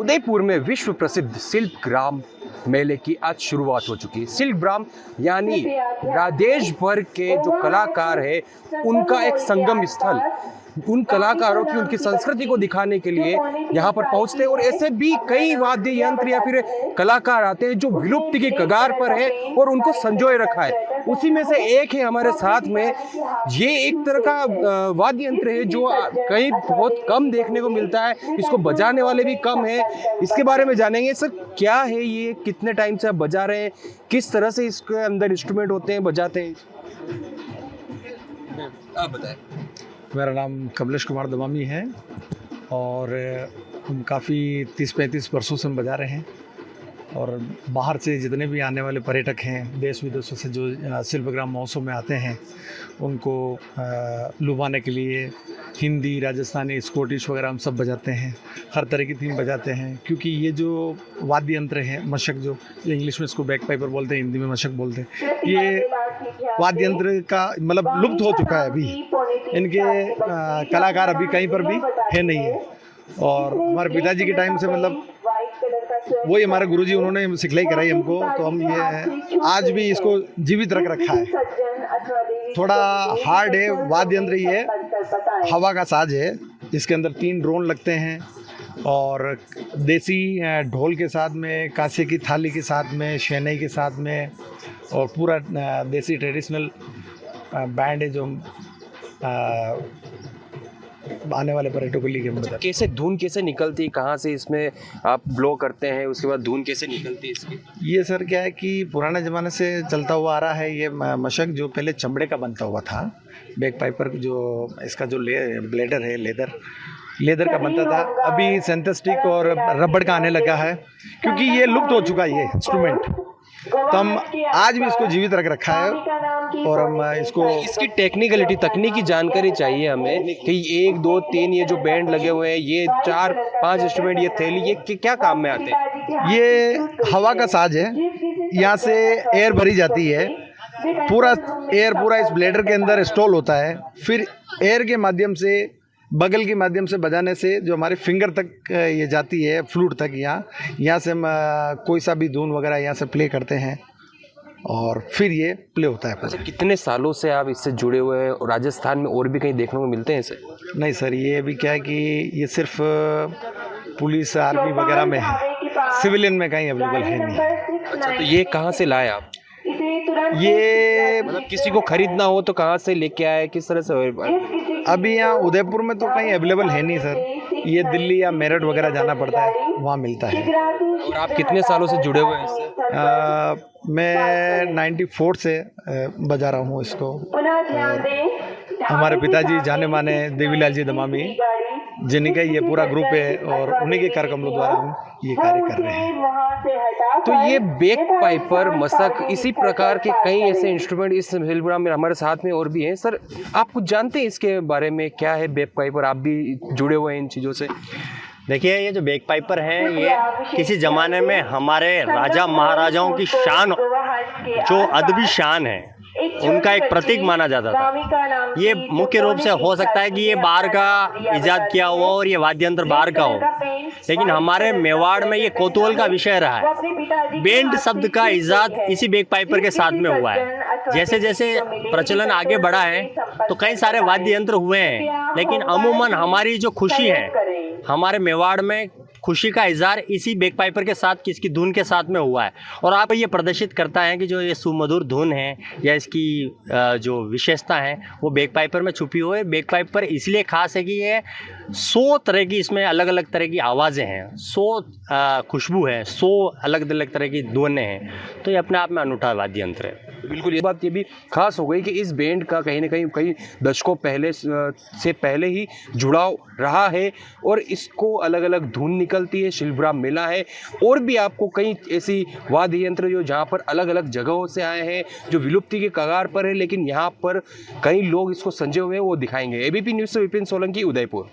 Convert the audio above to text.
उदयपुर में विश्व प्रसिद्ध शिल्पग्राम मेले की आज शुरुआत हो चुकी है। शिल्पग्राम यानी देश भर के जो कलाकार है उनका एक संगम स्थल। उन कलाकारों की उनकी संस्कृति को दिखाने के लिए यहाँ पर पहुँचते हैं और ऐसे भी कई वाद्य यंत्र या फिर कलाकार आते हैं जो विलुप्ति की कगार पर है और उनको संजोए रखा है। उसी में से एक है हमारे साथ में। ये एक तरह का वाद्य यंत्र है जो कहीं बहुत कम देखने को मिलता है, इसको बजाने वाले भी कम है। इसके बारे में जानेंगे। सर, क्या है ये, कितने टाइम से आप बजा रहे हैं, किस तरह से इसके अंदर इंस्ट्रूमेंट होते हैं, बजाते हैं, आप बताएं। मेरा नाम कमलेश कुमार दमामी है और हम काफ़ी 30-35 वर्षों से हम बजा रहे हैं। और बाहर से जितने भी आने वाले पर्यटक हैं, देश विदेशों से जो शिल्पग्राम महोत्सव में आते हैं, उनको लुभाने के लिए हिंदी, राजस्थानी, स्कॉटिश वगैरह हम सब बजाते हैं। हर तरह की थीम बजाते हैं, क्योंकि ये जो वाद्य यंत्र है, मशक, जो इंग्लिश में इसको बैक पाइपर बोलते हैं, हिंदी में मशक बोलते हैं, ये वाद्य यंत्र का मतलब लुप्त हो चुका है। अभी इनके कलाकार अभी कहीं पर भी है नहीं है। और हमारे पिताजी के टाइम से मतलब वही हमारे गुरुजी, उन्होंने सिखलाई कराई हमको, तो हम ये आज भी इसको जीवित रख रखा है। थोड़ा हार्ड है वाद्य यंत्र, ये हवा का साज है। इसके अंदर 3 ड्रोन लगते हैं और देसी ढोल के साथ में, कांसे की थाली के साथ में, शहनाई के साथ में, और पूरा देसी ट्रेडिशनल बैंड है जो आने वाले पर्यटकों के लिए बताते हैं। कैसे धुन कैसे निकलती है, कहाँ से इसमें आप ब्लो करते हैं, उसके बाद धुन कैसे निकलती है इसकी? ये सर क्या है कि पुराने ज़माने से चलता हुआ आ रहा है। ये मशक जो पहले चमड़े का बनता हुआ था, बैक पाइपर जो इसका जो ब्लेडर है, लेदर का बनता था। अभी सिंथेटिक और रबड़ का आने लगा है, क्योंकि ये लुप्त हो चुका है ये इंस्ट्रूमेंट। तो हम आज भी इसको जीवित रख रखा है और हम इसकी टेक्निकलिटी, तकनीकी जानकारी चाहिए हमें कि 1 2 3 ये जो बैंड लगे हुए हैं, ये 4-5 इंस्ट्रूमेंट, ये थैली, ये क्या काम में आते हैं? ये हवा का साज है। यहाँ से एयर भरी जाती है, पूरा एयर पूरा इस ब्लेडर के अंदर स्टॉल होता है। फिर एयर के माध्यम से, बगल के माध्यम से बजाने से जो हमारे फिंगर तक ये जाती है, फ्लूट तक। यहाँ से हम कोई सा भी धुन वगैरह यहाँ से प्ले करते हैं और फिर ये प्ले होता है। अच्छा, कितने सालों से आप इससे जुड़े हुए हैं? राजस्थान में और भी कहीं देखने को मिलते हैं इसे? नहीं सर, ये अभी क्या है कि ये सिर्फ पुलिस, आर्मी वगैरह में है, सिविलियन में कहीं अवेलेबल है नहीं। अच्छा, तो ये कहाँ से लाए आप? ये मतलब किसी को खरीदना हो तो कहाँ से लेके आए, किस तरह से? अभी यहाँ उदयपुर में तो कहीं अवेलेबल है नहीं सर। ये दिल्ली या मेरठ वगैरह जाना पड़ता है, वहाँ मिलता है। और आप कितने सालों से जुड़े हुए हैं इससे? मैं 94 से बजा रहा हूँ इसको। हमारे पिताजी जाने माने देवीलाल जी दमामी, जिनका ये पूरा ग्रुप है, और उन्हीं के कार्यक्रमों द्वारा हम ये कार्य कर रहे हैं। तो ये बैक पाइपर, मशक, इसी प्रकार के कई ऐसे इंस्ट्रूमेंट इस शिल्पग्राम में हमारे साथ में और भी हैं। सर, आप कुछ जानते हैं इसके बारे में, क्या है बैक पाइपर? आप भी जुड़े हुए हैं इन चीज़ों से। देखिए, ये जो बैक पाइपर है, ये किसी ज़माने में हमारे राजा महाराजाओं की शान, जो अदबी शान है, उनका एक प्रतीक माना जाता था। ये मुख्य रूप से हो सकता है कि ये बाहर का इजाद किया हुआ और ये वाद्य यंत्र बाहर का हो, लेकिन हमारे मेवाड़ में ये कौतूहल का विषय रहा है। बैंड शब्द का इजाद इसी बैक पाइपर के साथ में हुआ है। जैसे जैसे प्रचलन आगे बढ़ा है तो कई सारे वाद्य यंत्र हुए हैं, लेकिन अमूमन हमारी जो खुशी है, हमारे मेवाड़ में खुशी का इजहार इसी बैक पाइपर के साथ, किसकी धुन के साथ में हुआ है। और आप ये प्रदर्शित करता है कि जो ये सुमधुर धुन है या इसकी जो विशेषता है वो बैक पाइपर में छुपी हुई है। बैक पाइपर इसलिए खास है कि ये 100 तरह की, इसमें अलग अलग तरह की आवाज़ें हैं, 100 खुशबू है, 100 अलग अलग तरह की धुनें हैं। तो ये अपने आप में अनूठा वाद्य यंत्र है। बिल्कुल, ये बात ये भी खास हो गई कि इस बैंड का कहीं ना कहीं कई दशकों से पहले ही जुड़ाव रहा है और इसको अलग अलग धुन निकलती है। शिल्पग्राम मेला है और भी आपको कई ऐसी वाद्य यंत्र जो जहाँ पर अलग अलग जगहों से आए हैं, जो विलुप्ति के कगार पर है, लेकिन यहाँ पर कई लोग इसको संजोए हुए हैं, वो दिखाएंगे। एबीपी न्यूज़ से विपिन सोलंकी, उदयपुर।